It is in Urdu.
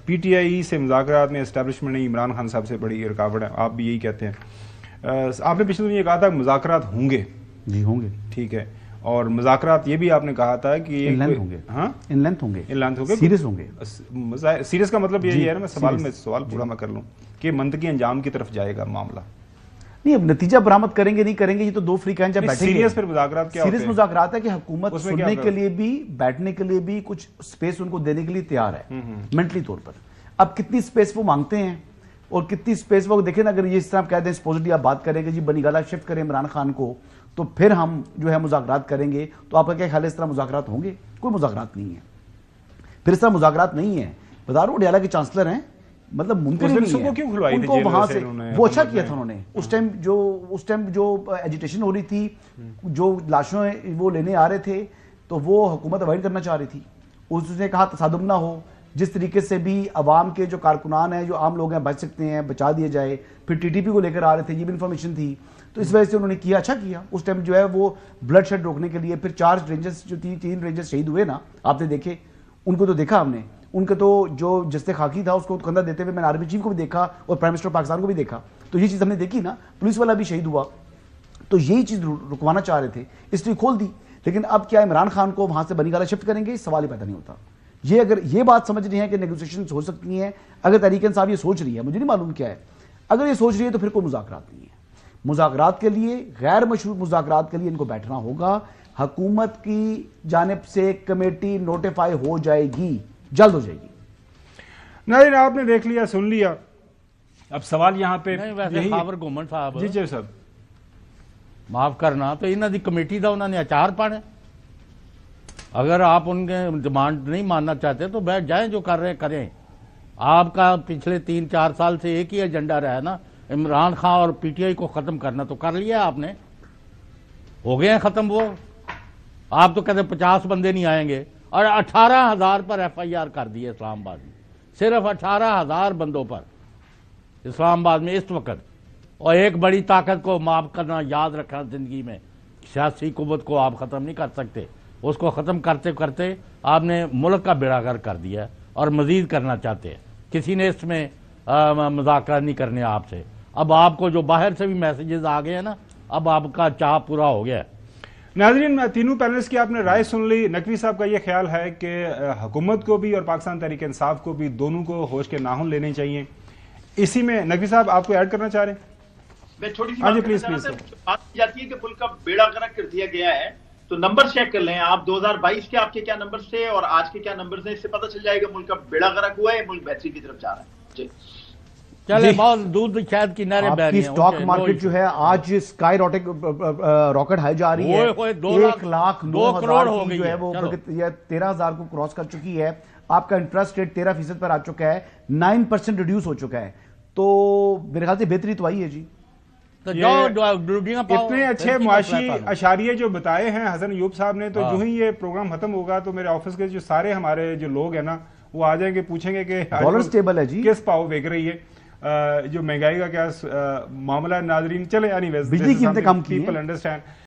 پی ٹی آئی سے مذاکرات میں اسٹیبلشمنٹ نہیں، عمران خان صاحب سے بڑی رکاوٹ ہے، آپ بھی یہی کہتے ہیں۔ آپ نے پچھلے دن یہ کہا تھا کہ مذاکرات ہوں گے، جی ہوں گے، ٹھیک ہے، اور مذاکرات یہ بھی آپ نے کہا تھا کہ ان لینتھ ہوں گے، ہاں ان لینتھ ہوں گے، ان لینتھ ہوں گے، سیریس ہوں گے۔ سیریس کا مطلب یہی ہے نا، میں سیریس سوال پورا میں کر لوں کہ منطقی انجام کی طرف جائے گا معاملہ؟ نہیں، اب نتیجہ برآمد کریں گے نہیں کریں گے، یہ تو دو فریقین جب بیٹھیں گے۔ سیریس پھر مذاکرات کیا ہوتے ہیں؟ سیریس مذاکرات ہے کہ حکومت سننے کے لیے بھی، بیٹھنے کے لیے بھی کچھ سپیس ان کو دینے کے لیے تیار ہے مینٹلی طور پر۔ اب کتنی سپیس وہ مانگتے ہیں اور کتنی سپیس وہ دیکھیں نا، اگر یہ اس طرح کہہ دیں سپوزٹلی آپ بات کریں کہ جی بنی گالہ شفٹ کریں عمران خان کو، تو پھر ہم جو ہے مذاکرات کریں گے، تو آپ کا کیا خیال ہے اس طرح مذاکرات ہوں گے؟ کوئی مذاکرات نہیں ہے، پھر اس طرح مذاکرات نہیں ہے۔ بتا اڈیالہ کے چانسلر ہیں، مطلب ممکن ہی نہیں ہے ان کو وہاں سے، وہ اچھا کیا تھا انہوں نے اس ٹائم جو ایجیٹیشن ہو رہی تھی، جو لاشوں وہ لینے آ رہے تھے، تو وہ حکومت اوائڈ کرنا چاہ رہی تھی۔ اس نے کہا تصادم نہ ہو، جس طریقے سے بھی عوام کے جو کارکنان ہیں، جو عام لوگ ہیں، بچ سکتے ہیں، بچا دیے جائے۔ پھر ٹی ٹی پی کو لے کر آ رہے تھے، یہ بھی انفارمیشن تھی، تو اس وجہ سے انہوں نے کیا، اچھا کیا۔ اس ٹائم جو ہے وہ بلڈ شیڈ روکنے کے لیے، پھر 4 رینجرز جو 3 رینجرز شہید ہوئے نا، آپ نے دیکھے ان کو، تو دیکھا ہم نے ان کا، تو جو جستے خاکی تھا اس کو کندھا دیتے ہوئے میں نے آرمی چیف کو بھی دیکھا اور پرائم منسٹر پاکستان کو بھی دیکھا، تو یہ چیز ہم نے دیکھی نا، پولیس والا بھی شہید ہوا، تو یہی چیز رکوانا چاہ رہے تھے، اس لیے کھول دی۔ لیکن اب کیا عمران خان کو وہاں سے بنی گالہ شفٹ کریں گے؟ سوال ہی پیدا نہیں ہوتا۔ یہ اگر یہ بات سمجھ رہی ہیں کہ نیگوسیشنز ہو سکتی ہیں، اگر تحریک انصاف یہ سوچ رہی ہے، مجھے نہیں معلوم کیا ہے، اگر یہ سوچ رہی ہے تو پھر کوئی مذاکرات نہیں ہے۔ مذاکرات کے لیے، غیر مشروط مذاکرات کے لیے ان کو بیٹھنا ہوگا۔ حکومت کی جانب سے کمیٹی نوٹیفائی ہو جائے گی، جلد ہو جائے گی۔ ناظرین آپ نے دیکھ لیا، سن لیا، اب سوال یہاں پہ یہی خاور گھومن صاحب جی جی صاحب معاف کرنا، تو انہوں دی کمیٹی دا انہوں نے اچار پانے۔ اگر آپ ان کے ڈیمانڈ نہیں ماننا چاہتے تو بیٹھ جائیں، جو کر رہے ہیں کریں۔ آپ کا پچھلے 3-4 سال سے ایک ہی ایجنڈا رہا ہے نا، عمران خان اور پی ٹی آئی کو ختم کرنا، تو کر لیا آپ نے، ہو گئے ہیں ختم وہ۔ آپ تو کہتے ہیں 50 بندے نہیں آئیں گے، اور 18,000 پر ایف آئی آر کر دی ہے اسلام آباد میں، صرف 18,000 بندوں پر اسلام آباد میں اس وقت۔ اور ایک بڑی طاقت کو معاف کرنا، یاد رکھنا زندگی میں، سیاسی قوت کو آپ ختم نہیں کر سکتے، اس کو ختم کرتے کرتے آپ نے ملک کا بیڑا غرق کر دیا اور مزید کرنا چاہتے ہیں۔ کسی نے اس میں مذاکرات نہیں کرنے آپ سے۔ اب آپ کو جو باہر سے بھی میسیجز آ گئے ہیں نا، اب آپ کا چاہ پورا ہو گیا ہے۔ ناظرین تینوں پینلسٹ کی آپ نے رائے سن لی۔ نقوی صاحب کا یہ خیال ہے کہ حکومت کو بھی اور پاکستان تحریک انصاف کو بھی، دونوں کو ہوش کے ناخن لینے چاہیے۔ اسی میں نقوی صاحب آپ کو ایڈ کرنا چاہ رہے ہیں؟ میں چھوٹی سی بات کی جاتی ہے کہ ملک کا بیڑا غرق کر دیا گیا ہے، تو نمبر چیک کر لیں آپ، 2022 کے آپ کے کیا نمبر تھے اور آج کے کیا نمبر ہیں، اس سے پتہ چل جائے گا ملک کا بیڑا غرق ہوا ہے، ملک بہتری کی طرف جا رہا ہے۔ جی چلے بہت دودھ شاید کی نہریں بہ رہی ہیں۔ سٹاک مارکیٹ جو ہے آج سکائی راکٹ ہائی جا رہی ہے، 1,09,000 کی جو ہے وہ 13,000 کو کراس کر چکی ہے۔ آپ کا انٹرسٹ ریٹ 13% پر آ چکا ہے، 9% ریڈیوس ہو چکا ہے، تو میرے خیال سے بہتری تو آئی ہے جی۔ اتنے اچھے معاشی اشاریے جو بتائے ہیں حسن ایوب صاحب نے، تو جو ہی یہ پروگرام ختم ہوگا تو میرے آفس کے جو سارے ہمارے جو لوگ ہیں نا، وہ آ جائیں گے، پوچھیں گے کہ ڈالر سٹیبل ہے جی، کس پاؤ بیک رہی ہے، جو مہنگائی کا کیا معاملہ ہے۔ ناظرین چلے، اینی ویز بجلی قیمتیں کم کی ہیں، پیپل انڈرسٹینڈ۔